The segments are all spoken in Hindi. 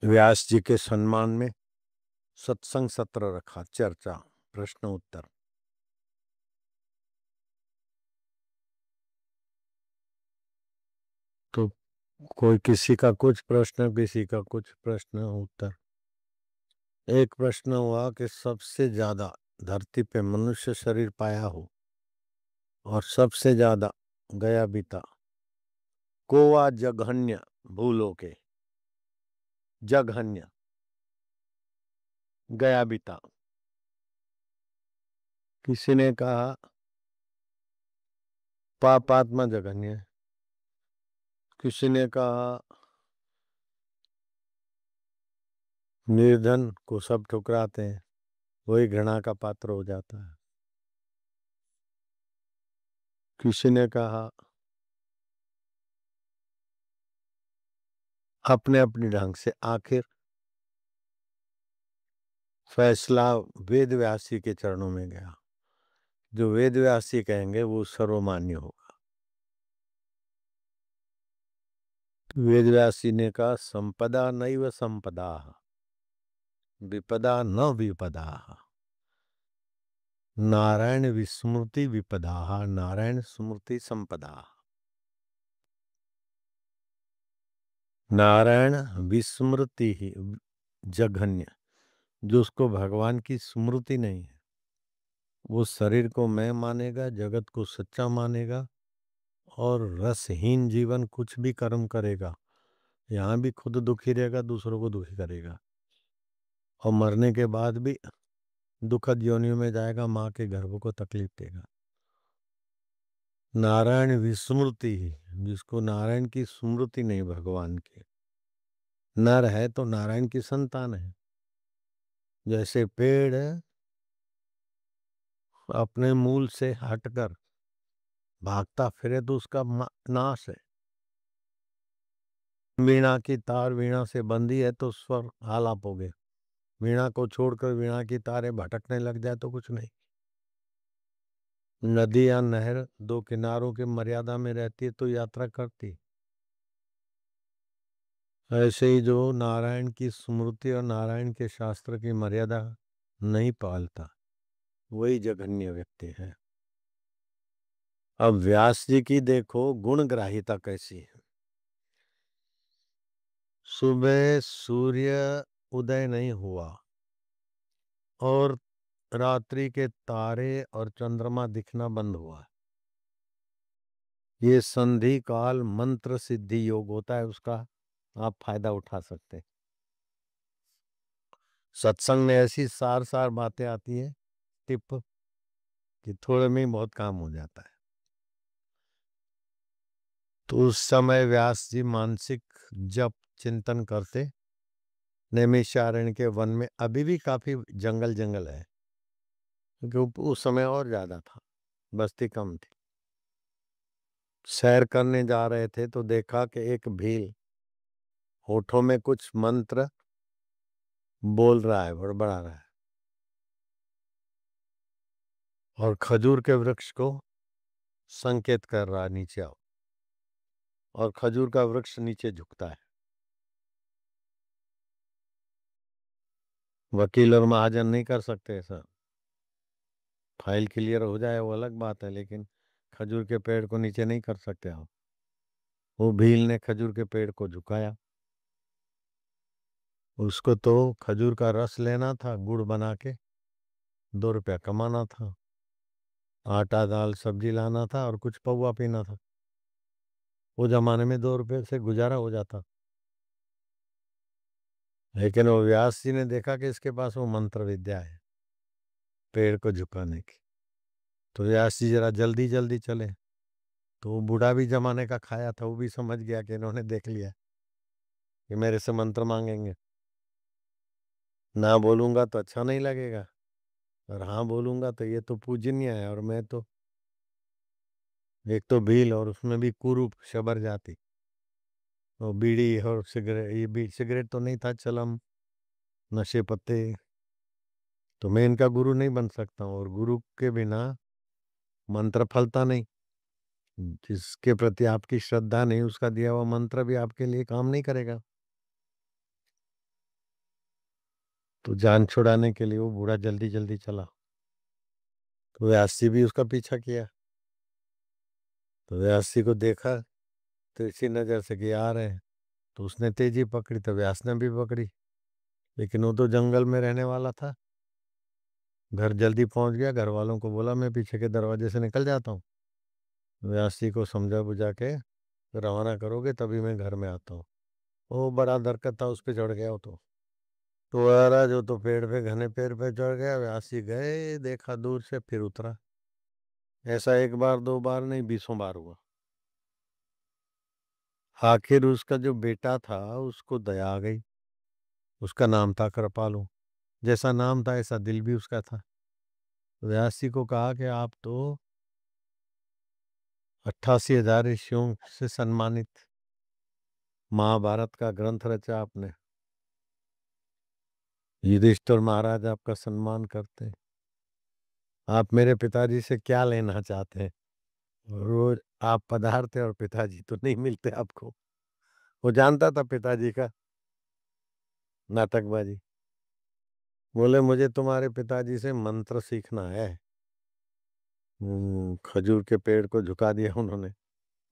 व्यास जी के सम्मान में सत्संग सत्र रखा, चर्चा प्रश्न उत्तर। तो कोई किसी का कुछ प्रश्न, किसी का कुछ प्रश्न उत्तर। एक प्रश्न हुआ कि सबसे ज्यादा धरती पे मनुष्य शरीर पाया हो और सबसे ज्यादा गया बीता कोवा जघन्य भूलोके, जघन्य गया बीता। किसी ने कहा पापात्मा जघन्य, किसी ने कहा निर्धन को सब ठुकराते हैं, वही घृणा का पात्र हो जाता है। किसी ने कहा अपने अपने ढंग से। आखिर फैसला वेद व्यासी के चरणों में गया। जो वेद व्यासी कहेंगे वो सर्वमान्य होगा। वेद व्यासी ने कहा संपदा नैव संपदा विपदा न विपदा नारायण विस्मृति विपदा नारायण स्मृति संपदा। नारायण विस्मृति ही जघन्य, जो उसको भगवान की स्मृति नहीं है, वो शरीर को मैं मानेगा, जगत को सच्चा मानेगा और रसहीन जीवन कुछ भी कर्म करेगा, यहाँ भी खुद दुखी रहेगा, दूसरों को दुखी करेगा और मरने के बाद भी दुखद योनियों में जाएगा, माँ के गर्भ को तकलीफ देगा। नारायण विस्मृति, जिसको नारायण की स्मृति नहीं भगवान की। नर है तो नारायण की संतान है। जैसे पेड़ अपने मूल से हटकर भागता फिरे तो उसका नाश है। वीणा की तार वीणा से बंधी है तो स्वर आलाप हो गए। वीणा को छोड़कर वीणा की तारें भटकने लग जाए तो कुछ नहीं। नदी या नहर दो किनारों की मर्यादा में रहती है तो यात्रा करती। ऐसे ही जो नारायण की स्मृति और नारायण के शास्त्र की मर्यादा नहीं पालता वही जघन्य व्यक्ति है। अब व्यास जी की देखो गुणग्राहिता कैसी है। सुबह सूर्य उदय नहीं हुआ और रात्रि के तारे और चंद्रमा दिखना बंद हुआ। ये संधि काल मंत्र सिद्धि योग होता है, उसका आप फायदा उठा सकते हैं। सत्संग में ऐसी सार सार बातें आती है टिप कि थोड़े में ही बहुत काम हो जाता है। तो उस समय व्यास जी मानसिक जप चिंतन करते। नैमिषारण्य के वन में अभी भी काफी जंगल जंगल है, क्योंकि उस समय और ज्यादा था, बस्ती कम थी। सैर करने जा रहे थे तो देखा कि एक भील होठों में कुछ मंत्र बोल रहा है, बड़बड़ा रहा है और खजूर के वृक्ष को संकेत कर रहा है नीचे आओ, और खजूर का वृक्ष नीचे झुकता है। वकील और महाजन नहीं कर सकते ऐसा। फाइल क्लियर हो जाए वो अलग बात है, लेकिन खजूर के पेड़ को नीचे नहीं कर सकते आप। वो भील ने खजूर के पेड़ को झुकाया। उसको तो खजूर का रस लेना था, गुड़ बना के 2 रुपया कमाना था, आटा दाल सब्जी लाना था और कुछ पौवा पीना था। वो जमाने में 2 रुपये से गुजारा हो जाता। लेकिन वो व्यास जी ने देखा कि इसके पास वो मंत्र विद्या है पेड़ को झुकाने की। तो व्यास जी जरा जल्दी जल्दी चले। तो वो बूढ़ा भी जमाने का खाया था, वो भी समझ गया कि इन्होंने देख लिया कि मेरे से मंत्र मांगेंगे। ना बोलूंगा तो अच्छा नहीं लगेगा और हाँ बोलूंगा तो ये तो पूजनीय है, और मैं तो एक तो भील और उसमें भी कुरूप शबर जाति। और बीड़ी और सिगरेट, ये भी सिगरेट तो नहीं था, चलम नशे पत्ते। तो मैं इनका गुरु नहीं बन सकता हूँ, और गुरु के बिना मंत्र फलता नहीं। जिसके प्रति आपकी श्रद्धा नहीं, उसका दिया हुआ मंत्र भी आपके लिए काम नहीं करेगा। तो जान छुड़ाने के लिए वो बूढ़ा जल्दी जल्दी चला। तो व्यासी भी उसका पीछा किया। तो व्यासी को देखा तो इसी नज़र से कि आ रहे हैं, तो उसने तेजी पकड़ी, तो व्यास ने भी पकड़ी। लेकिन वो तो जंगल में रहने वाला था, घर जल्दी पहुंच गया, घर वालों को बोला मैं पीछे के दरवाजे से निकल जाता हूँ। व्यासी को समझा बुझा के रवाना करोगे तभी मैं घर में आता हूँ। वो बड़ा दरकत था, उस पे चढ़ गया वो तो महाराज वो तो पेड़ पे, घने पेड़ पे चढ़ गया। व्यासी गए, देखा दूर से, फिर उतरा। ऐसा एक बार दो बार नहीं, 20 बार हुआ। आखिर उसका जो बेटा था उसको दया आ गई। उसका नाम था कृपालु। जैसा नाम था ऐसा दिल भी उसका था। व्यासी को कहा कि आप तो 88,000 ऋषियों से सम्मानित, महाभारत का ग्रंथ रचा आपने, युधिष्ठिर महाराज आपका सम्मान करते हैं। आप मेरे पिताजी से क्या लेना चाहते हैं? रोज आप पधारते और पिताजी तो नहीं मिलते आपको। वो जानता था पिताजी का नाटकबाजी। बोले मुझे तुम्हारे पिताजी से मंत्र सीखना है। खजूर के पेड़ को झुका दिया उन्होंने,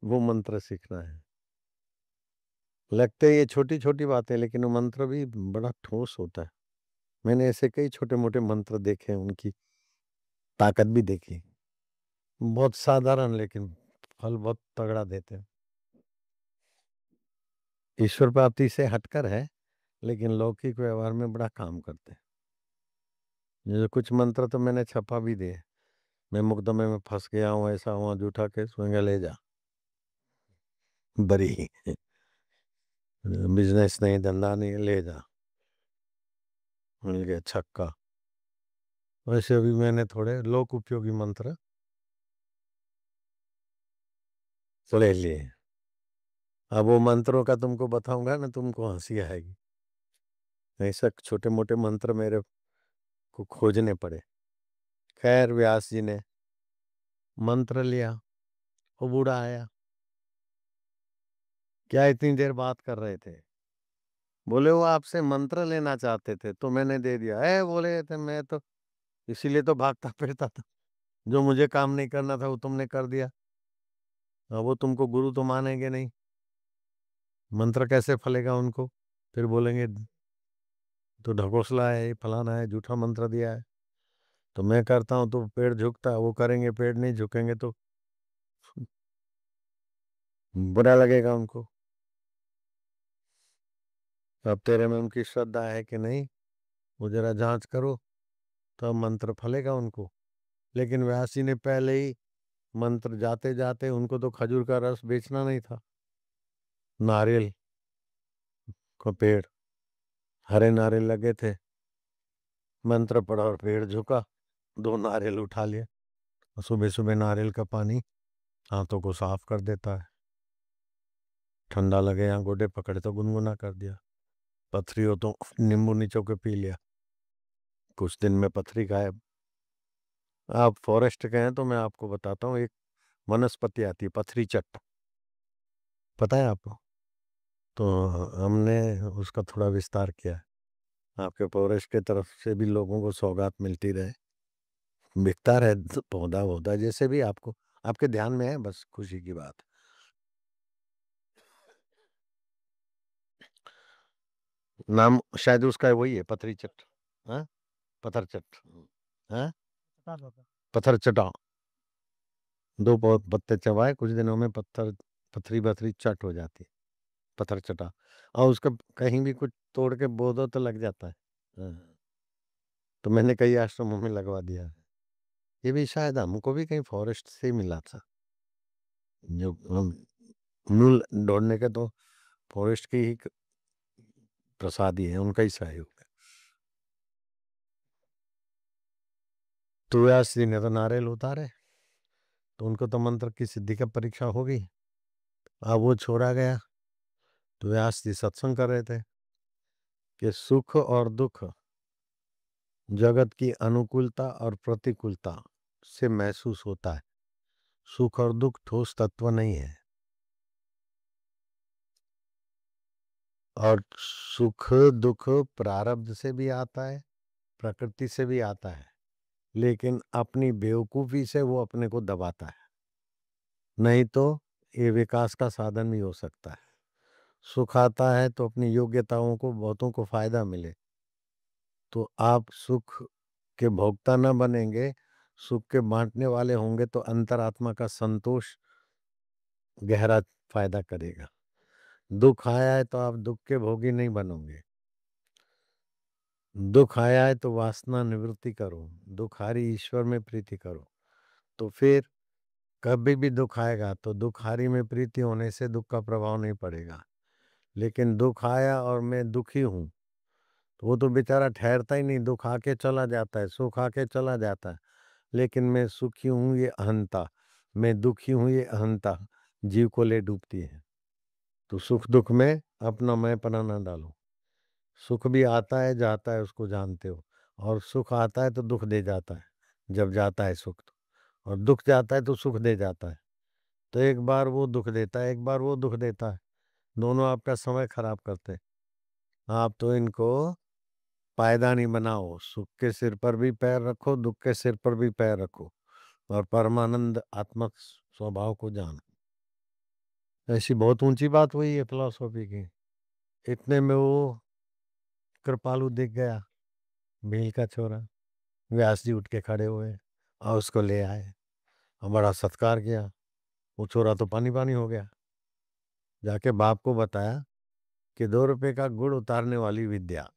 वो मंत्र सीखना है। लगते ये छोटी छोटी बातें, लेकिन वो मंत्र भी बड़ा ठोस होता है। मैंने ऐसे कई छोटे मोटे मंत्र देखे हैं, उनकी ताकत भी देखी। बहुत साधारण लेकिन फल बहुत तगड़ा देते हैं। ईश्वर प्राप्ति से हटकर है, लेकिन लौकिक व्यवहार में बड़ा काम करते हैं। जैसे कुछ मंत्र तो मैंने छपा भी दिए। मैं मुकदमे में फंस गया हूँ, ऐसा हुआ, झूठा केस, मैं ले जा, बरी, बिजनेस नहीं, धंधा नहीं, ले जा, मिल गया छक्का। वैसे अभी मैंने थोड़े लोक उपयोगी मंत्र ले लिए। अब वो मंत्रों का तुमको बताऊंगा ना, तुमको हंसी आएगी। ऐसा छोटे मोटे मंत्र मेरे को खोजने पड़े। खैर व्यास जी ने मंत्र लिया। वो बूढ़ा आया। क्या इतनी देर बात कर रहे थे? बोले वो आपसे मंत्र लेना चाहते थे तो मैंने दे दिया है, बोले थे मैं तो इसीलिए तो भागता फिरता था। जो मुझे काम नहीं करना था वो तुमने कर दिया। अब वो तुमको गुरु तो मानेंगे नहीं, मंत्र कैसे फलेगा उनको? फिर बोलेंगे तो ढकोसला है, फलाना है, झूठा मंत्र दिया है। तो मैं करता हूँ तो पेड़ झुकता है, वो करेंगे पेड़ नहीं झुकेंगे तो बुरा लगेगा उनको। अब तेरे में उनकी श्रद्धा है कि नहीं, वो जरा जांच करो, तब मंत्र फलेगा उनको। लेकिन व्यासी ने पहले ही मंत्र जाते जाते, उनको तो खजूर का रस बेचना नहीं था, नारियल का पेड़, हरे नारियल लगे थे, मंत्र पढ़ा और पेड़ झुका, 2 नारियल उठा लिए। सुबह सुबह नारियल का पानी हाथों को साफ कर देता है। ठंडा लगे या गोडे पकड़े तो गुनगुना कर दिया। पथरी हो तो नींबू निचो के पी लिया, कुछ दिन में पथरी गायब। आप फॉरेस्ट के हैं तो मैं आपको बताता हूँ, एक वनस्पति आती है पथरी चट्ट, पता है आपको? तो हमने उसका थोड़ा विस्तार किया है। आपके फॉरेस्ट के तरफ से भी लोगों को सौगात मिलती रहे, बिकता रहे, पौधा वौधा जैसे भी आपको, आपके ध्यान में है, बस खुशी की बात। नाम शायद उसका वही है, पथरी चट्ट। हाँ, पत्थर चट्ट। हाँ, पत्थर चटा। दो पत्ते चबाए, कुछ दिनों में पत्थर, पथरी बथरी चट हो जाती है, पत्थर चटा। और उसका कहीं भी कुछ तोड़ के बो दो तो लग जाता है। हाँ, तो मैंने कई आश्रमों में लगवा दिया है। ये भी शायद हमको भी कहीं फॉरेस्ट से ही मिला था। जो हम मूल ढूंढने के तो फॉरेस्ट की ही प्रसादी है, उनका ही सहयोग है। तो व्यास जी ने तो नारियल उतारे, तो उनको तो मंत्र की सिद्धि का परीक्षा हो गई। अब वो छोड़ा गया। तो व्यास जी सत्संग कर रहे थे कि सुख और दुख जगत की अनुकूलता और प्रतिकूलता से महसूस होता है। सुख और दुख ठोस तत्व नहीं है। और सुख दुख प्रारब्ध से भी आता है, प्रकृति से भी आता है, लेकिन अपनी बेवकूफी से वो अपने को दबाता है। नहीं तो ये विकास का साधन भी हो सकता है। सुख आता है तो अपनी योग्यताओं को बहुतों को फायदा मिले, तो आप सुख के भोक्ता न बनेंगे, सुख के बांटने वाले होंगे, तो अंतरात्मा का संतोष गहरा फायदा करेगा। दुख आया है तो आप दुख के भोगी नहीं बनोगे। दुख आया है तो वासना निवृत्ति करो, दुखारी ईश्वर में प्रीति करो। तो फिर कभी भी दुख आएगा तो दुखारी में प्रीति होने से दुख का प्रभाव नहीं पड़ेगा। लेकिन दुख आया और मैं दुखी हूँ, तो वो तो बेचारा ठहरता ही नहीं, दुख आके चला जाता है, सुख आके चला जाता है। लेकिन मैं सुखी हूँ ये अहंता, मैं दुखी हूँ ये अहंता जीव को ले डूबती है। तो सुख दुख में अपना मैंपना ना डालो। सुख भी आता है जाता है, उसको जानते हो। और सुख आता है तो दुख दे जाता है, जब जाता है सुख तो। और दुख जाता है तो सुख दे जाता है। तो एक बार वो दुख देता है, एक बार वो दुख देता है, दोनों आपका समय खराब करते हैं। आप तो इनको पायदानी बनाओ, सुख के सिर पर भी पैर रखो, दुख के सिर पर भी पैर रखो, और परमानंद आत्मक स्वभाव को जानो। ऐसी बहुत ऊंची बात हुई है फिलॉसफी की। इतने में वो कृपालु दिख गया, भील का छोरा। व्यास जी उठ के खड़े हुए और उसको ले आए और बड़ा सत्कार किया। वो छोरा तो पानी पानी हो गया। जाके बाप को बताया कि 2 रुपए का गुड़ उतारने वाली विद्या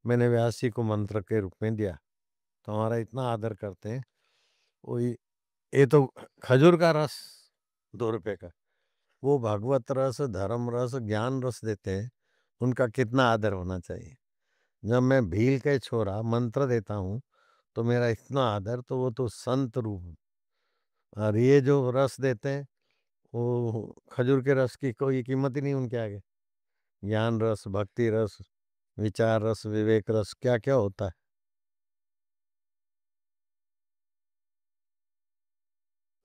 मैंने व्यास जी को मंत्र के रूप में दिया, तो हमारा इतना आदर करते हैं। वो ये तो खजूर का रस 2 रुपए का, वो भगवत रस, धर्म रस, ज्ञान रस देते हैं, उनका कितना आदर होना चाहिए। जब मैं भील के छोरा मंत्र देता हूँ तो मेरा इतना आदर, तो वो तो संत रूप। और ये जो रस देते हैं, वो खजूर के रस की कोई कीमत ही नहीं उनके आगे। ज्ञान रस, भक्ति रस, विचार रस, विवेक रस, क्या क्या होता है।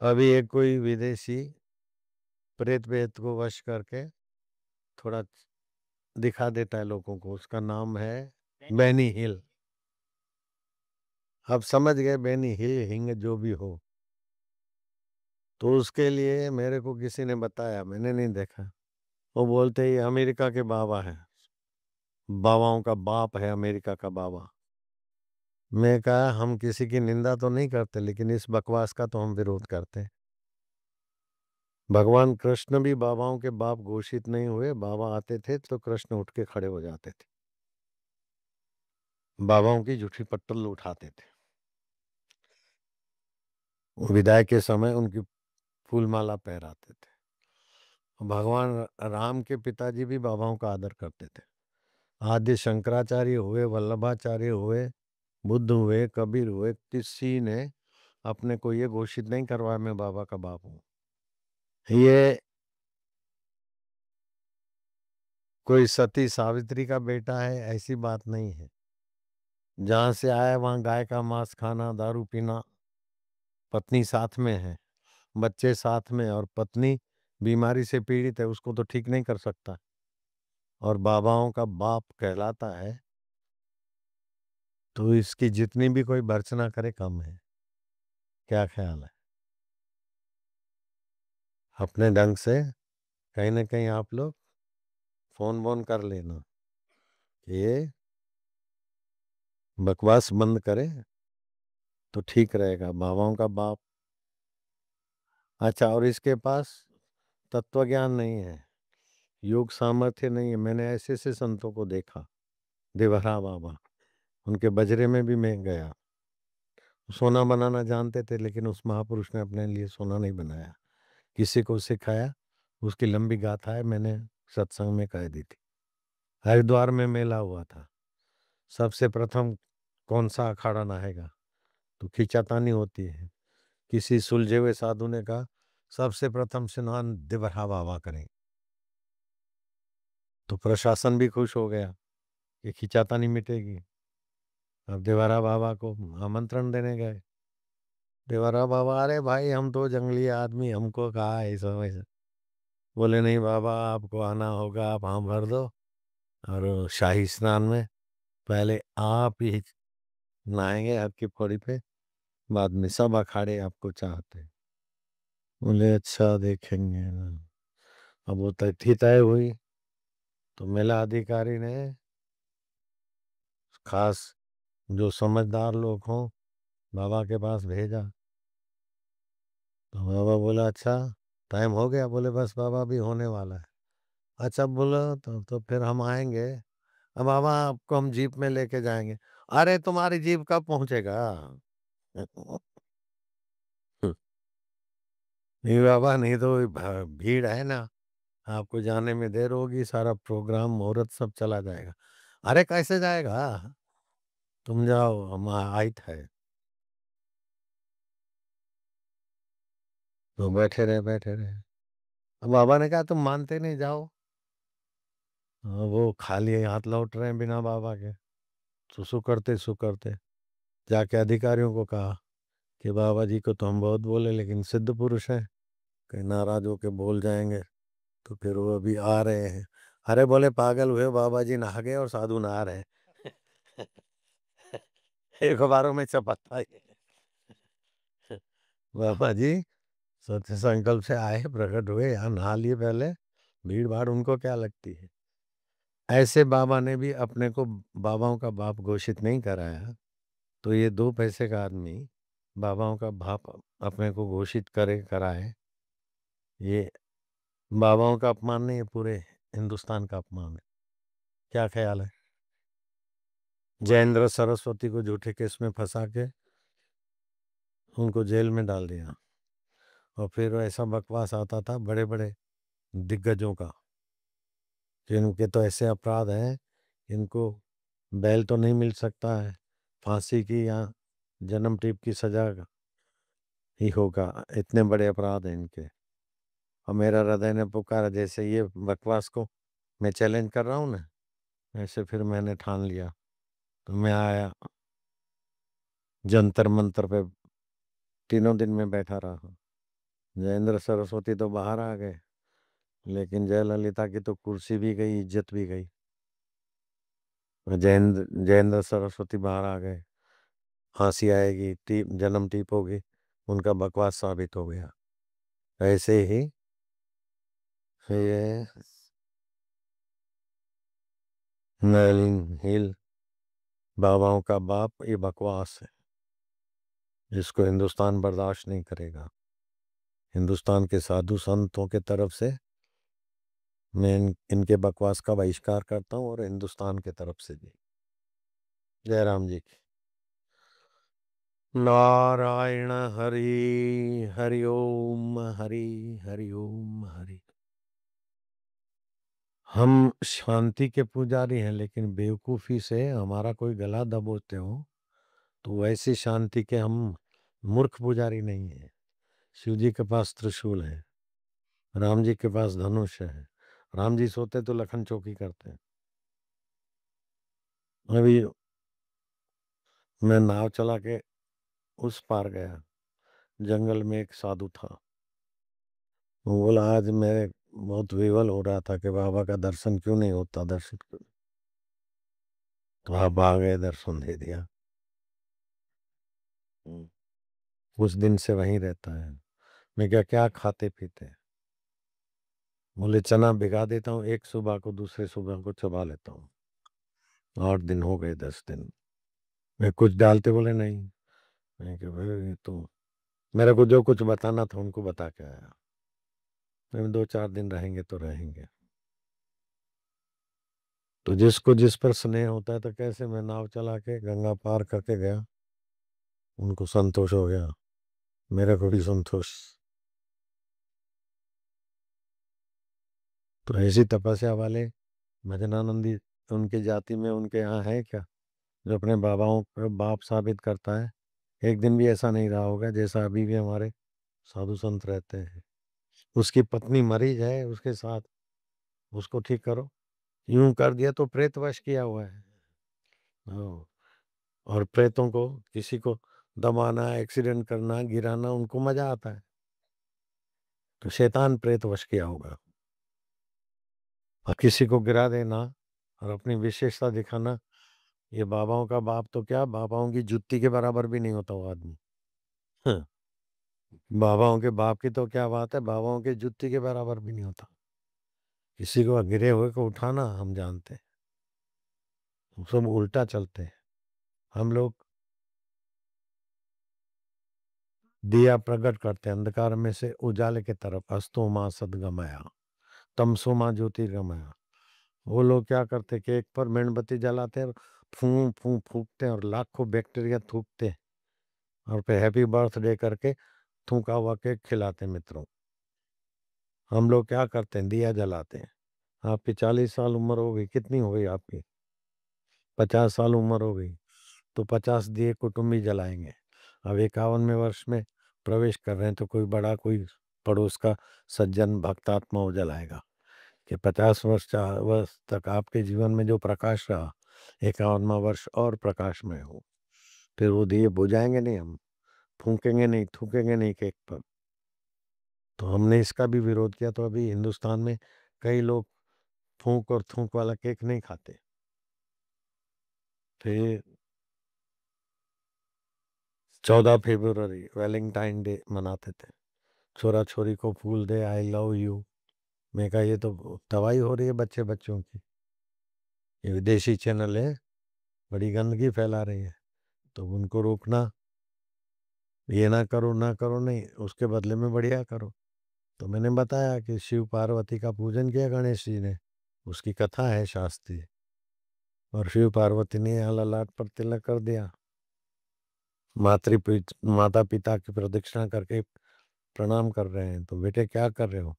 अभी एक कोई विदेशी प्रेत वेत को वश करके थोड़ा दिखा देता है लोगों को, उसका नाम है बेनी हिल। अब समझ गए, बेनी हिल हिंग जो भी हो। तो उसके लिए मेरे को किसी ने बताया, मैंने नहीं देखा। वो बोलते ही अमेरिका के बाबा है, बाबाओं का बाप है अमेरिका का बाबा। मैं कहा हम किसी की निंदा तो नहीं करते, लेकिन इस बकवास का तो हम विरोध करते हैं। भगवान कृष्ण भी बाबाओं के बाप घोषित नहीं हुए। बाबा आते थे तो कृष्ण उठ के खड़े हो जाते थे, बाबाओं की जूठी पट्टल उठाते थे। विदाई के समय उनकी फूलमाला पहराते थे। भगवान राम के पिताजी भी बाबाओं का आदर करते थे। आदि शंकराचार्य हुए, वल्लभाचार्य हुए, बुद्ध हुए, कबीर हुए, किसी ने अपने को ये घोषित नहीं करवाया मैं बाबा का बाप हूँ। ये कोई सती सावित्री का बेटा है ऐसी बात नहीं है। जहां से आया वहां गाय का मांस खाना, दारू पीना, पत्नी साथ में है, बच्चे साथ में, और पत्नी बीमारी से पीड़ित है, उसको तो ठीक नहीं कर सकता, और बाबाओं का बाप कहलाता है। तो इसकी जितनी भी कोई भर्त्सना करे कम है। क्या ख्याल है? अपने ढंग से कहीं ना कहीं आप लोग फोन वोन कर लेना, ये बकवास बंद करें तो ठीक रहेगा। बाबाओं का बाप। अच्छा, और इसके पास तत्व ज्ञान नहीं है, योग सामर्थ्य नहीं है। मैंने ऐसे ऐसे संतों को देखा, देवरा बाबा, उनके बजरे में भी मैं गया। सोना बनाना जानते थे, लेकिन उस महापुरुष ने अपने लिए सोना नहीं बनाया, किसी को सिखाया। उसकी लंबी गाथा है, मैंने सत्संग में कह दी थी। हरिद्वार में मेला हुआ था। सबसे प्रथम कौन सा अखाड़ा नहाएगा, तो खींचातानी होती है। किसी सुलझे हुए साधु ने कहा सबसे प्रथम स्नान दिवरहा बाबा करें। तो प्रशासन भी खुश हो गया कि खींचातानी मिटेगी। अब देवरा बाबा को आमंत्रण देने गए। देवरा बाबा, अरे भाई हम तो जंगली आदमी, हमको कहा है इस समय से। बोले नहीं बाबा, आपको आना होगा, आप हाँ भर दो, और शाही स्नान में पहले आप ही नहाएंगे आपकी पौड़ी पे, बाद में सब अखाड़े आपको चाहते हैं। बोले अच्छा देखेंगे ना। अब वो तिथि तय हुई तो मेला अधिकारी ने खास जो समझदार लोग हों बाबा के पास भेजा। तो बाबा बोला अच्छा टाइम हो गया, बोले बस बाबा भी होने वाला है। अच्छा बोला तो फिर हम आएंगे। अब बाबा आपको हम जीप में लेके जाएंगे। अरे तुम्हारी जीप कब पहुंचेगा? नहीं बाबा, नहीं तो भीड़ है ना, आपको जाने में देर होगी, सारा प्रोग्राम मुहूर्त सब चला जाएगा। अरे कैसे जाएगा, तुम जाओ हम आइत है। तो बैठे रहे बैठे रहे। अब बाबा ने कहा तुम मानते नहीं, जाओ। हाँ, वो खाली हाथ लौट रहे हैं बिना बाबा के। सुसु करते सु करते जाके अधिकारियों को कहा कि बाबा जी को तो हम बहुत बोले लेकिन सिद्ध पुरुष हैं, कहीं नाराज होके बोल जाएंगे। तो फिर वो अभी आ रहे हैं। अरे बोले पागल हुए, बाबा जी नहा गए और साधु नहा रहे हैं। एक बारों में चपत्ता ही। बाबा जी सत्य संकल्प से आए, प्रकट हुए, यहाँ नहा लिए पहले, भीड़ भाड़ उनको क्या लगती है। ऐसे बाबा ने भी अपने को बाबाओं का बाप घोषित नहीं कराया, तो ये 2 पैसे का आदमी बाबाओं का बाप अपने को घोषित करे कराए, ये बाबाओं का अपमान नहीं, ये पूरे हिंदुस्तान का अपमान है। क्या ख्याल है? जयेंद्र सरस्वती को झूठे केस में फंसा के उनको जेल में डाल दिया, और फिर ऐसा बकवास आता था बड़े बड़े दिग्गजों का कि इनके तो ऐसे अपराध हैं, इनको बेल तो नहीं मिल सकता है, फांसी की या जन्म टीप की सजा ही होगा, इतने बड़े अपराध हैं इनके। और मेरा हृदय ने पुकारा, जैसे ये बकवास को मैं चैलेंज कर रहा हूँ ना, ऐसे फिर मैंने ठान लिया। तो मैं आया जंतर मंतर पे, 3 दिन में बैठा रहा। जयेंद्र सरस्वती तो बाहर आ गए, लेकिन जयललिता की तो कुर्सी भी गई, इज्जत भी गई। जयेंद्र सरस्वती बाहर आ गए, फांसी आएगी, टीप जन्म टीप होगी, उनका बकवास साबित हो गया। ऐसे ही ये नलिन हिल बाबाओं का बाप, ये बकवास है, जिसको हिंदुस्तान बर्दाश्त नहीं करेगा। हिंदुस्तान के साधु संतों के तरफ से मैं इनके बकवास का बहिष्कार करता हूँ, और हिंदुस्तान के तरफ से भी। जय राम जी की। नारायण हरि हरि ओम, हरि हरि ओम हरि। हम शांति के पुजारी हैं, लेकिन बेवकूफ़ी से हमारा कोई गला दबोचते हो तो वैसी शांति के हम मूर्ख पुजारी नहीं हैं। शिव जी के पास त्रिशूल है, राम जी के पास धनुष है। राम जी सोते तो लखन चौकी करते हैं। अभी मैं नाव चला के उस पार गया, जंगल में एक साधु था। वो बोला आज मैं बहुत विवल हो रहा था कि बाबा का दर्शन क्यों नहीं होता, दर्शन क्यों। तो आप आ गए, दर्शन दे दिया। कुछ दिन से वहीं रहता है। मैं क्या क्या खाते पीते? बोले चना भिगा देता हूँ, एक सुबह को दूसरे सुबह को चबा लेता हूँ। 8 दिन हो गए, 10 दिन। मैं कुछ डालते? बोले नहीं। मैं क्या भाई, ये तो मेरे को जो कुछ बताना था उनको बता के आया। मैं 2-4 दिन रहेंगे तो रहेंगे। तो जिसको जिस पर स्नेह होता है, तो कैसे मैं नाव चला के गंगा पार करके गया, उनको संतोष हो गया, मेरे को भी संतोष। तो ऐसी तपस्या वाले भजनानंदी उनकी जाति में उनके यहाँ है क्या, जो अपने बाबाओं को बाप साबित करता है? एक दिन भी ऐसा नहीं रहा होगा जैसा अभी भी हमारे साधु संत रहते हैं। उसकी पत्नी मरीज है, उसके साथ उसको ठीक करो, यूं कर दिया तो प्रेतवश किया हुआ है। हाँ, और प्रेतों को किसी को दबाना, एक्सीडेंट करना, गिराना उनको मजा आता है। तो शैतान प्रेत वश किया होगा। और किसी को गिरा देना, और अपनी विशेषता दिखाना। ये बाबाओं का बाप तो क्या, बाबाओं की जुत्ती के बराबर भी नहीं होता वो आदमी। हाँ, बाबाओं के बाप की तो क्या बात है, बाबाओं के जुत्ती के बराबर भी नहीं होता। किसी को गिरे हुए को उठाना हम जानते हैं, हम सब उल्टा चलते हैं। हम लोग दिया प्रकट करते हैं अंधकार में से उजाले की तरफ, अस्तो माँ सदगमया तमसो माँ ज्योतिर्गमया। वो लोग क्या करते कि एक पर मेणबत्ती जलाते हैं, फूं फूं फूकते हैं और लाखों बैक्टीरिया थूकते हैं, और फिर हैप्पी बर्थडे करके थूका हुआ केक खिलाते हैं मित्रों। हम लोग क्या करते हैं, दिया जलाते हैं। आपकी 40 साल उम्र हो गई, कितनी हो गई आपकी, 50 साल उम्र हो गई, तो 50 दिए कुटुंबी जलाएंगे। अब 51वें वर्ष में प्रवेश कर रहे हैं, तो कोई बड़ा कोई पड़ोस का सज्जन भक्तात्मा वो जलाएगा कि 50 वर्ष तक आपके जीवन में जो प्रकाश रहा, 51वां वर्ष और प्रकाशमय हो। फिर वो दिए बुझाएंगे नहीं, हम फूकेंगे नहीं, थूकेंगे नहीं केक पर। तो हमने इसका भी विरोध किया। तो अभी हिंदुस्तान में कई लोग फूंक और थूक वाला केक नहीं खाते। फिर 14 फरवरी वैलेंटाइन डे मनाते थे, छोरा छोरी को फूल दे, आई लव यू। मैं कहा ये तो तबाही हो रही है बच्चे बच्चों की, ये विदेशी चैनल है, बड़ी गंदगी फैला रही है। तो उनको रोकना, ये ना करो ना करो नहीं, उसके बदले में बढ़िया करो। तो मैंने बताया कि शिव पार्वती का पूजन किया गणेश जी ने, उसकी कथा है शास्त्रीय, और शिव पार्वती ने यहाँ ललाट पर तिलक कर दिया। माता पिता की प्रदक्षिणा करके प्रणाम कर रहे हैं। तो बेटे क्या कर रहे हो,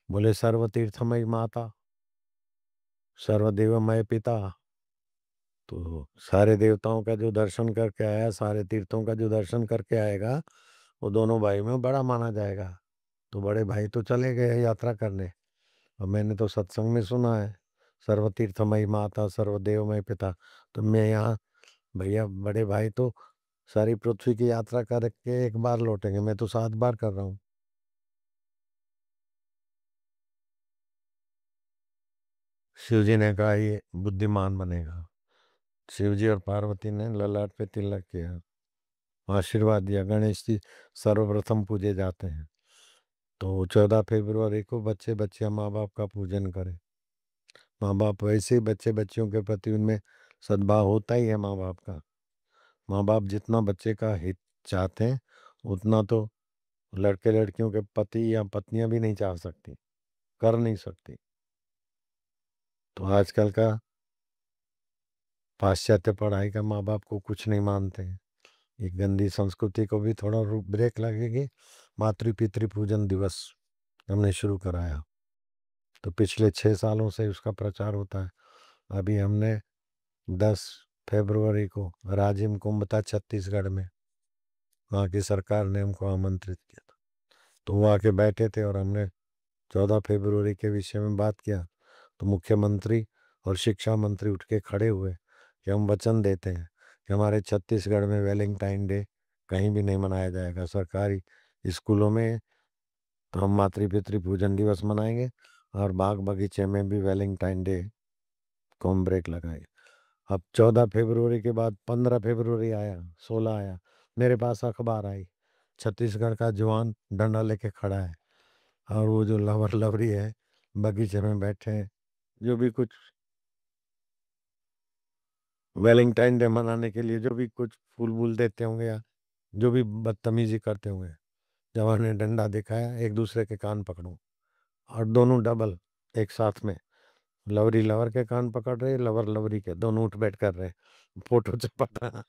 बोले सर्वतीर्थमय माता सर्वदेवमय पिता। तो सारे देवताओं का जो दर्शन करके आया, सारे तीर्थों का जो दर्शन करके आएगा, वो दोनों भाई में बड़ा माना जाएगा। तो बड़े भाई तो चले गए यात्रा करने, और मैंने तो सत्संग में सुना है सर्वतीर्थमयी माता सर्वदेवमय पिता। तो मैं यहाँ, भैया बड़े भाई तो सारी पृथ्वी की यात्रा करके एक बार लौटेंगे, मैं तो 7 बार कर रहा हूँ। शिव जी ने कहा ये बुद्धिमान बनेगा। शिव जी और पार्वती ने ललाट पे तिलक किया, आशीर्वाद दिया। गणेश जी सर्वप्रथम पूजे जाते हैं। तो 14 फरवरी को बच्चे बच्चियां माँ बाप का पूजन करें। माँ बाप वैसे ही बच्चे बच्चियों के प्रति उनमें सद्भाव होता ही है माँ बाप का। माँ बाप जितना बच्चे का हित चाहते हैं, उतना तो लड़के लड़कियों के पति या पत्नियां भी नहीं चाह सकती, कर नहीं सकती। तो आजकल का पाश्चात्य पढ़ाई का माँ बाप को कुछ नहीं मानते हैं। ये गंदी संस्कृति को भी थोड़ा रूप ब्रेक लगेगी। मातृ पितृ पूजन दिवस हमने शुरू कराया, तो पिछले 6 सालों से उसका प्रचार होता है। अभी हमने 10 फरवरी को राजिम कुंभ था छत्तीसगढ़ में, वहाँ की सरकार ने हमको आमंत्रित किया था। तो वो आके बैठे थे और हमने 14 फरवरी के विषय में बात किया। तो मुख्यमंत्री और शिक्षा मंत्री उठ के खड़े हुए कि हम वचन देते हैं कि हमारे छत्तीसगढ़ में वैलेंटाइन डे कहीं भी नहीं मनाया जाएगा। सरकारी स्कूलों में तो हम मातृ पितृ पूजन दिवस मनाएंगे, और बाग बगीचे में भी वैलेंटाइन डे को हम ब्रेक लगाए। अब 14 फरवरी के बाद 15 फरवरी आया, 16 आया, मेरे पास अखबार आई, छत्तीसगढ़ का जवान डंडा लेके खड़ा है, और वो जो लवर लवरी है बगीचे में बैठे हैं, जो भी कुछ वैलेंटाइन डे मनाने के लिए जो भी कुछ फूल वूल देते होंगे या जो भी बदतमीजी करते होंगे, जवान ने डंडा दिखाया, एक दूसरे के कान पकड़ो, और दोनों डबल एक साथ में, लवरी लवर के कान पकड़ रहे, लवर लवरी के, दोनों उठ बैठ कर रहे, फोटो छपा था।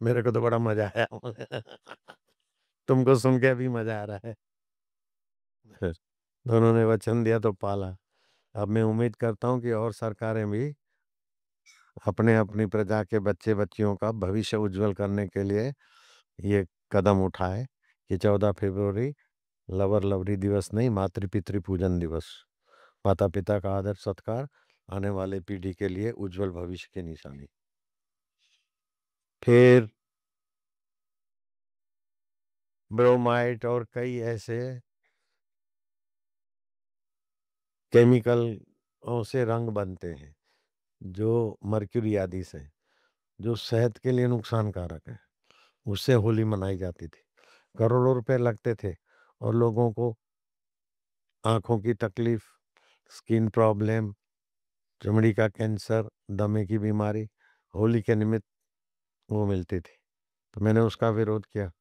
मेरे को तो बड़ा मजा आया। तुमको सुन के भी मजा आ रहा है। दोनों ने वचन दिया तो पाला। अब मैं उम्मीद करता हूँ कि और सरकारें भी अपने अपनी प्रजा के बच्चे बच्चियों का भविष्य उज्जवल करने के लिए ये कदम उठाए कि 14 फरवरी लवर लवरी दिवस नहीं, मातृ पितृ पूजन दिवस। माता पिता का आदर सत्कार आने वाले पीढ़ी के लिए उज्जवल भविष्य की निशानी। फिर ब्रोमाइट और कई ऐसे केमिकल से रंग बनते हैं। जो मर्क्यूरी आदि से, जो सेहत के लिए नुकसानकारक है, उससे होली मनाई जाती थी। करोड़ों रुपए लगते थे और लोगों को आंखों की तकलीफ, स्किन प्रॉब्लम, चमड़ी का कैंसर, दमे की बीमारी होली के निमित्त वो मिलती थी। तो मैंने उसका विरोध किया।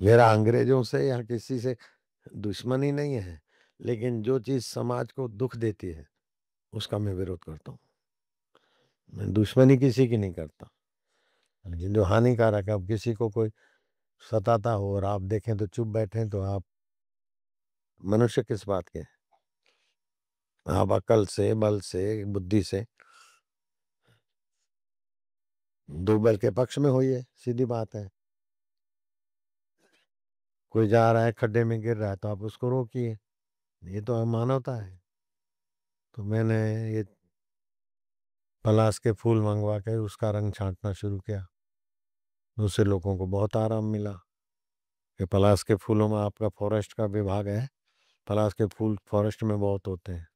मेरा अंग्रेजों से या किसी से दुश्मनी नहीं है, लेकिन जो चीज समाज को दुख देती है उसका मैं विरोध करता हूँ। मैं दुश्मनी किसी की नहीं करता, लेकिन जो हानिकारक है, अब किसी को कोई सताता हो और आप देखें तो चुप बैठे तो आप मनुष्य किस बात के हैं? आप अकल से, बल से, बुद्धि से दुर्बल के पक्ष में होइए, सीधी बात है। कोई जा रहा है खड्डे में गिर रहा है तो आप उसको रोकिए, ये तो मानवता है। तो मैंने ये पलाश के फूल मंगवा के उसका रंग छांटना शुरू किया। उससे लोगों को बहुत आराम मिला कि पलाश के फूलों में, आपका फॉरेस्ट का विभाग है, पलाश के फूल फॉरेस्ट में बहुत होते हैं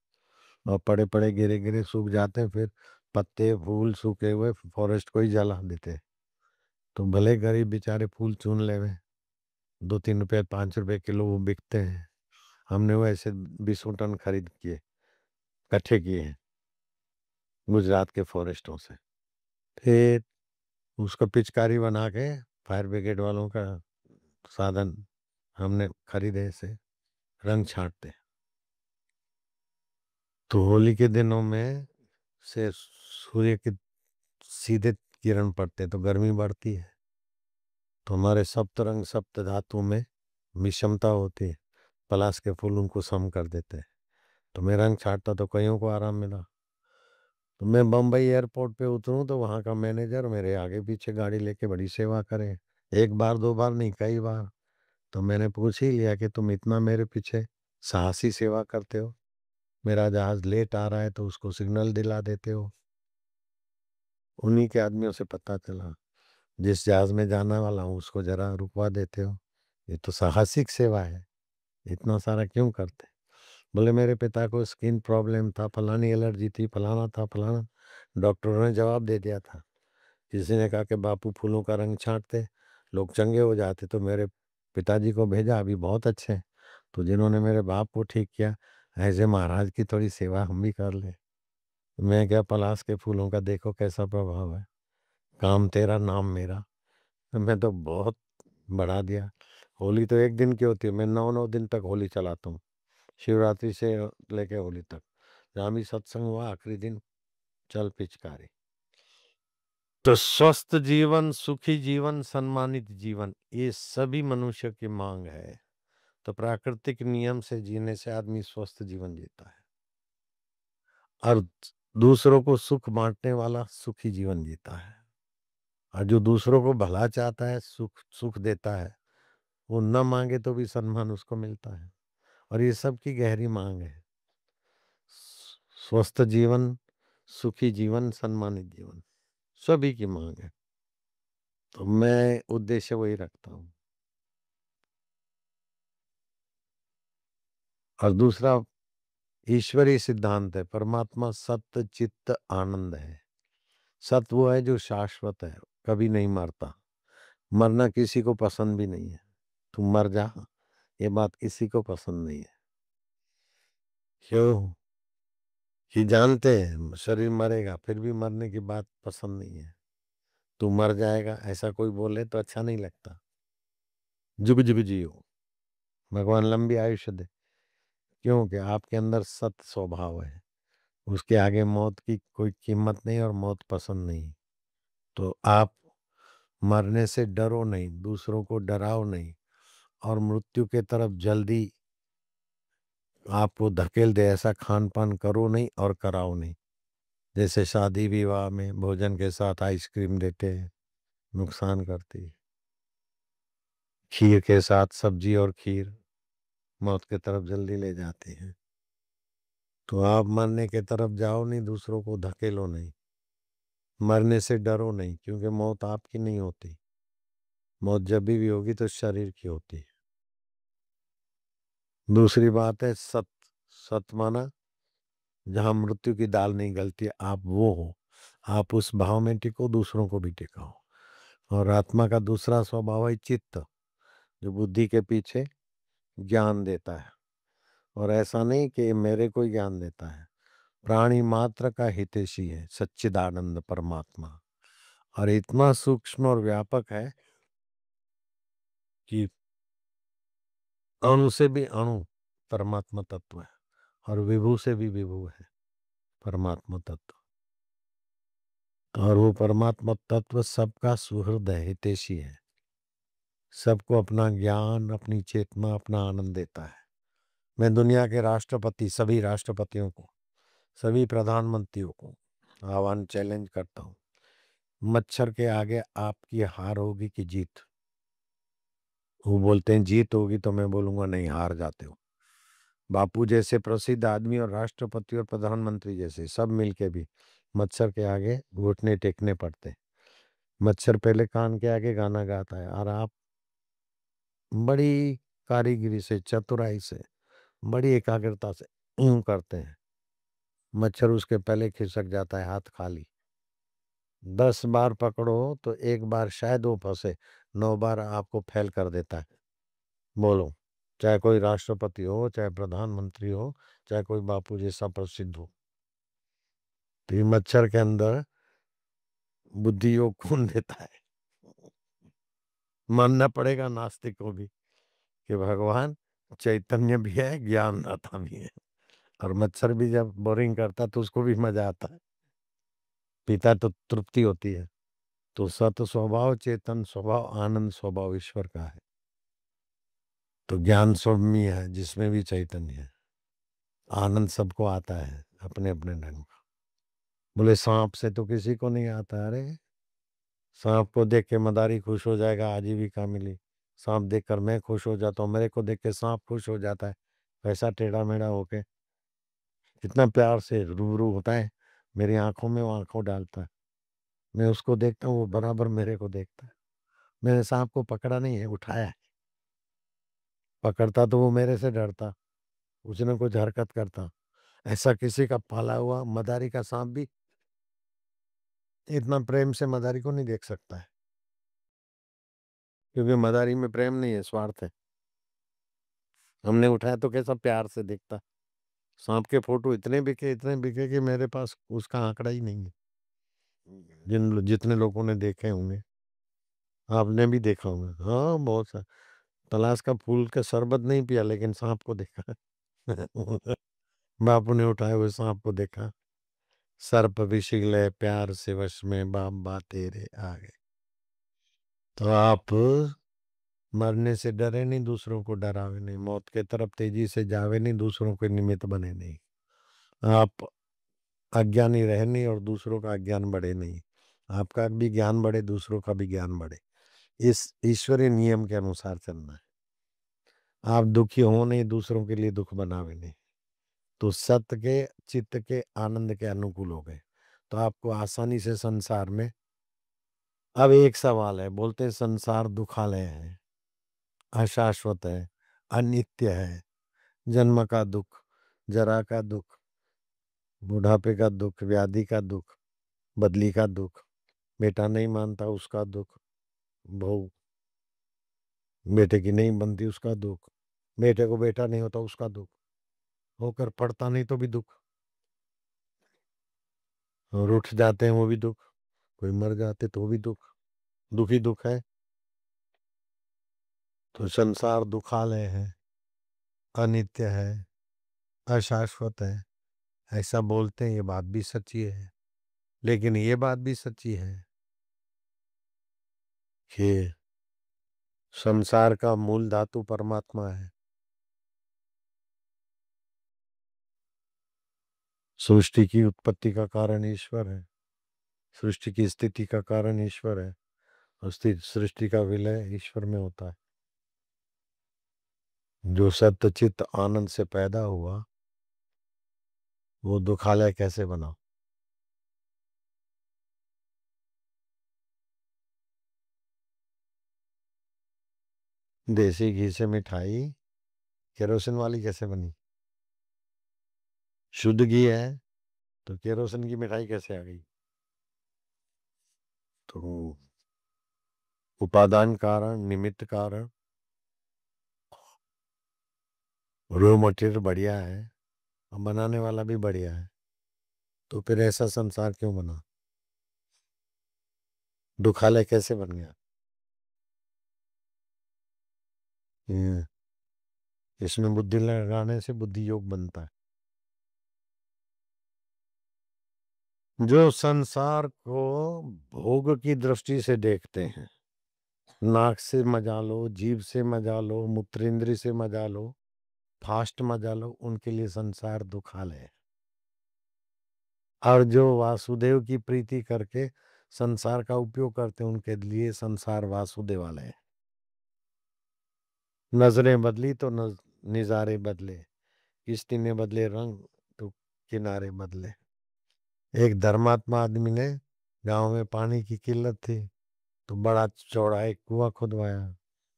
और पड़े पड़े गिरे गिरे सूख जाते हैं, फिर पत्ते फूल सूखे हुए फॉरेस्ट को ही जला देते हैं। तो भले गरीब बेचारे फूल चुन ले में, 2-3 रुपये 5 रुपये किलो वो बिकते हैं। हमने वो ऐसे 20 टन खरीद किए, इकट्ठे किए हैं गुजरात के फॉरेस्टों से। फिर उसको पिचकारी बना के फायर ब्रिगेड वालों का साधन हमने खरीदे से रंग छांटते। तो होली के दिनों में से सूर्य के सीधे किरण पड़ते तो गर्मी बढ़ती है, तो हमारे सप्त रंग सप्त धातु में विषमता होती है, पलाश के फूल उनको सम कर देते हैं। तो मैं रंग छाटता तो कईयों को आराम मिला। तो मैं बम्बई एयरपोर्ट पे उतरूं तो वहां का मैनेजर मेरे आगे पीछे गाड़ी लेके बड़ी सेवा करे, एक बार दो बार नहीं, कई बार। तो मैंने पूछ ही लिया कि तुम इतना मेरे पीछे साहसी सेवा करते हो, मेरा जहाज लेट आ रहा है तो उसको सिग्नल दिला देते हो। उन्हीं के आदमियों से पता चला, जिस जहाज में जाने वाला हूँ उसको जरा रुकवा देते हो, ये तो साहसिक सेवा है, इतना सारा क्यों करते? बोले मेरे पिता को स्किन प्रॉब्लम था, फलानी एलर्जी थी, फलाना था फलाना। डॉक्टरों ने जवाब दे दिया था। किसी ने कहा कि बापू फूलों का रंग छांटते लोग चंगे हो जाते, तो मेरे पिताजी को भेजा, अभी बहुत अच्छे हैं। तो जिन्होंने मेरे बाप को ठीक किया, ऐसे महाराज की थोड़ी सेवा हम भी कर ले। मैं क्या, पलाश के फूलों का देखो कैसा प्रभाव है, काम तेरा नाम मेरा। तो मैं तो बहुत बढ़ा दिया। होली तो एक दिन की होती है, मैं 9-9 दिन तक होली चलाता हूँ, शिवरात्रि से लेके होली तक। जहाँ भी सत्संग हुआ आखिरी दिन चल पिचकारी। तो स्वस्थ जीवन, सुखी जीवन, सम्मानित जीवन, ये सभी मनुष्य की मांग है। तो प्राकृतिक नियम से जीने से आदमी स्वस्थ जीवन जीता है और दूसरों को सुख बांटने वाला सुखी जीवन जीता है। और जो दूसरों को भला चाहता है, सुख सुख देता है, वो न मांगे तो भी सम्मान उसको मिलता है। और ये सबकी गहरी मांग है, स्वस्थ जीवन, सुखी जीवन, सम्मानित जीवन, सभी की मांग है। तो मैं उद्देश्य वही रखता हूँ। और दूसरा ईश्वरीय सिद्धांत है, परमात्मा सत्य चित्त आनंद है। सत्य वो है जो शाश्वत है, कभी नहीं मरता। मरना किसी को पसंद भी नहीं है, तू मर जा, ये बात किसी को पसंद नहीं है। क्यों? कि जानते हैं शरीर मरेगा, फिर भी मरने की बात पसंद नहीं है। तू मर जाएगा ऐसा कोई बोले तो अच्छा नहीं लगता। जुग जुग जियो, भगवान लंबी आयुष्य दे। क्योंकि आपके अंदर सत स्वभाव है, उसके आगे मौत की कोई कीमत नहीं और मौत पसंद नहीं। तो आप मरने से डरो नहीं, दूसरों को डराओ नहीं, और मृत्यु के तरफ जल्दी आपको धकेल दे ऐसा खान पान करो नहीं और कराओ नहीं। जैसे शादी विवाह में भोजन के साथ आइसक्रीम देते हैं, नुकसान करती है। खीर के साथ सब्जी और खीर मौत के तरफ जल्दी ले जाती है। तो आप मरने के तरफ जाओ नहीं, दूसरों को धकेलो नहीं, मरने से डरो नहीं, क्योंकि मौत आपकी नहीं होती। मौत जब भी होगी तो शरीर की होती है। दूसरी बात है सत, सत माना जहां मृत्यु की दाल नहीं गलती, आप वो हो। आप उस भाव में टिको, दूसरों को भी टिकाओ। और आत्मा का दूसरा स्वभाव है चित्त, जो बुद्धि के पीछे ज्ञान देता है। और ऐसा नहीं कि मेरे को ही ज्ञान देता है, प्राणी मात्र का हितैषी है सच्चिदानंद परमात्मा। और इतना सूक्ष्म और व्यापक है कि अणु से भी अणु परमात्मा तत्व है, और विभू से भी विभू है परमात्मा तत्व। और वो परमात्मा तत्व सबका सुहृद है, हितैषी है, सबको अपना ज्ञान, अपनी चेतना, अपना आनंद देता है। मैं दुनिया के राष्ट्रपति, सभी राष्ट्रपतियों को, सभी प्रधानमंत्रियों को आह्वान, चैलेंज करता हूँ, मच्छर के आगे आपकी हार होगी कि जीत? वो बोलते हैं जीत होगी, तो मैं बोलूंगा नहीं, हार जाते हो। बापू जैसे प्रसिद्ध आदमी और राष्ट्रपति और प्रधानमंत्री जैसे सब मिलके भी मच्छर के आगे घुटने टेकने पड़ते हैं। मच्छर पहले कान के आगे गाना गाता है, और आप बड़ी कारीगरी से, चतुराई से, बड़ी एकाग्रता से यूं करते हैं, मच्छर उसके पहले खिसक जाता है हाथ खाली। 10 बार पकड़ो तो एक बार शायद वो फंसे, 9 बार आपको फैल कर देता है। बोलो, चाहे कोई राष्ट्रपति हो, चाहे प्रधानमंत्री हो, चाहे कोई बापू जैसा प्रसिद्ध हो, तो ये मच्छर के अंदर बुद्धि योग कौन देता है? मानना पड़ेगा नास्तिक को भी कि भगवान चैतन्य भी है, ज्ञानदाता भी है। और मच्छर भी जब बोरिंग करता तो उसको भी मजा आता है, पीता तो तृप्ति होती है। तो सत स्वभाव, चेतन स्वभाव, आनंद स्वभाव ईश्वर का है। तो ज्ञान सौम्य है, जिसमें भी चैतन्य है। आनंद सबको आता है अपने अपने ढंग का। बोले सांप से तो किसी को नहीं आता। अरे सांप को देख के मदारी खुश हो जाएगा, आजीविका मिली। सांप देखकर मैं खुश हो जाता हूँ, मेरे को देख के सांप खुश हो जाता है। वैसा टेढ़ा मेढ़ा होके कितना प्यार से रूबरू होता है, मेरी आंखों में वो आंखों डालता है, मैं उसको देखता हूँ, वो बराबर मेरे को देखता है। मैंने सांप को पकड़ा नहीं है, उठाया है। पकड़ता तो वो मेरे से डरता, कुछ न कुछ हरकत करता। ऐसा किसी का पाला हुआ मदारी का सांप भी इतना प्रेम से मदारी को नहीं देख सकता है, क्योंकि मदारी में प्रेम नहीं है, स्वार्थ है। हमने उठाया तो कैसा प्यार से देखता। सांप के फोटो इतने बिके कि मेरे पास उसका आंकड़ा ही नहीं है। जितने लोगों ने देखे होंगे, आपने भी देखा होगा, हाँ बहुत सा। तलाश का फूल का शरबत नहीं पिया, लेकिन सांप को देखा। बापू ने उठाए हुए सांप को देखा। सर्प भी शिगले प्यार से वश में, बाप बा तेरे आ गए। तो आप मरने से डरे नहीं, दूसरों को डरावे नहीं, मौत के तरफ तेजी से जावे नहीं, दूसरों के निमित्त बने नहीं। आप अज्ञानी रहे नहीं और दूसरों का अज्ञान बढ़े नहीं। आपका भी ज्ञान बढ़े, दूसरों का भी ज्ञान बढ़े, इस ईश्वरीय नियम के अनुसार चलना है। आप दुखी हो नहीं, दूसरों के लिए दुख बनावे नहीं, तो सत्य के, चित्त के, आनंद के अनुकूल हो गए, तो आपको आसानी से संसार में। अब एक सवाल है, बोलते हैं संसार दुखालय है, अशाश्वत है, अनित्य है, जन्म का दुख, जरा का दुख, बुढ़ापे का दुख, व्याधि का दुख, बदली का दुख, बेटा नहीं मानता उसका दुख, बहू बेटे की नहीं बनती उसका दुख, बेटे को बेटा नहीं होता उसका दुख, होकर पढ़ता नहीं तो भी दुख, और उठ जाते हैं वो भी दुख, कोई मर जाते तो भी दुख, दुखी दुख है। तो संसार दुखालय है, अनित्य है, अशाश्वत है, ऐसा बोलते हैं, ये बात भी सच्ची है। लेकिन ये बात भी सच्ची है कि संसार का मूल धातु परमात्मा है। सृष्टि की उत्पत्ति का कारण ईश्वर है, सृष्टि की स्थिति का कारण ईश्वर है, और सृष्टि का विलय ईश्वर में होता है। जो सत्य चित्त आनंद से पैदा हुआ, वो दुखालय कैसे बना? देसी घी से मिठाई केरोसिन वाली कैसे बनी? शुद्ध घी है, तो केरोसिन की मिठाई कैसे आ गई? तो उपादान कारण, निमित्त कारण, रॉ मटेरियल बढ़िया है और बनाने वाला भी बढ़िया है, तो फिर ऐसा संसार क्यों बना? दुखालय कैसे बन गया? ये- इसमें बुद्धि लगाने से बुद्धि योग बनता है। जो संसार को भोग की दृष्टि से देखते हैं, नाक से मजा लो, जीभ से मजा लो, मूत्रेंद्र से मजा लो, फास्ट मजा लो, उनके लिए संसार दुखालय है। और जो वासुदेव की प्रीति करके संसार का उपयोग करते हैं, उनके लिए संसार वासुदेवालय है। नजरें बदली तो निजारे बदले, किस्ती ने बदले रंग तो किनारे बदले। एक धर्मात्मा आदमी ने गांव में पानी की किल्लत थी, तो बड़ा चौड़ा एक कुआं खुदवाया,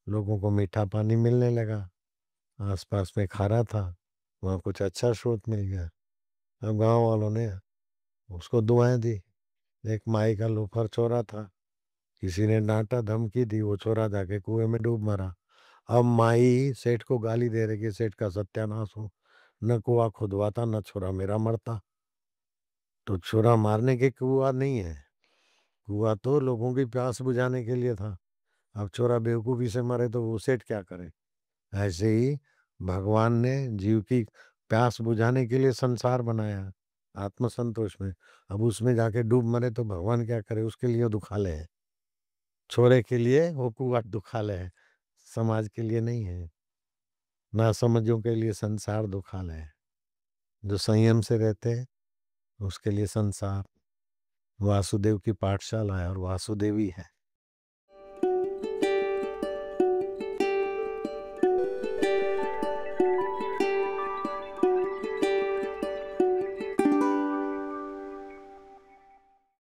लोगों को मीठा पानी मिलने लगा। आसपास में खारा था, वहाँ कुछ अच्छा स्रोत मिल गया। अब गांव वालों ने उसको दुआएं दी। एक माई का लोफर चोरा था, किसी ने डांटा, धमकी दी, वो चोरा जाके कुएं में डूब मरा। अब माई सेठ को गाली दे रही कि सेठ का सत्यानाश हो, न कुआं खुदवाता न छोरा मेरा मरता। तो छोरा मारने के कुआं नहीं है, कुआं तो लोगों की प्यास बुझाने के लिए था। अब छोरा बेवकूफी से मरे तो वो सेठ क्या करे? ऐसे ही भगवान ने जीव की प्यास बुझाने के लिए संसार बनाया, आत्मसंतोष में। अब उसमें जाके डूब मरे तो भगवान क्या करे? उसके लिए दुखालय है। छोरे के लिए वो कुआं दुखालय है, समाज के लिए नहीं है। ना समझों के लिए संसार दुखालय है। जो संयम से रहते हैं उसके लिए संसार वासुदेव की पाठशाला है और वासुदेव ही है।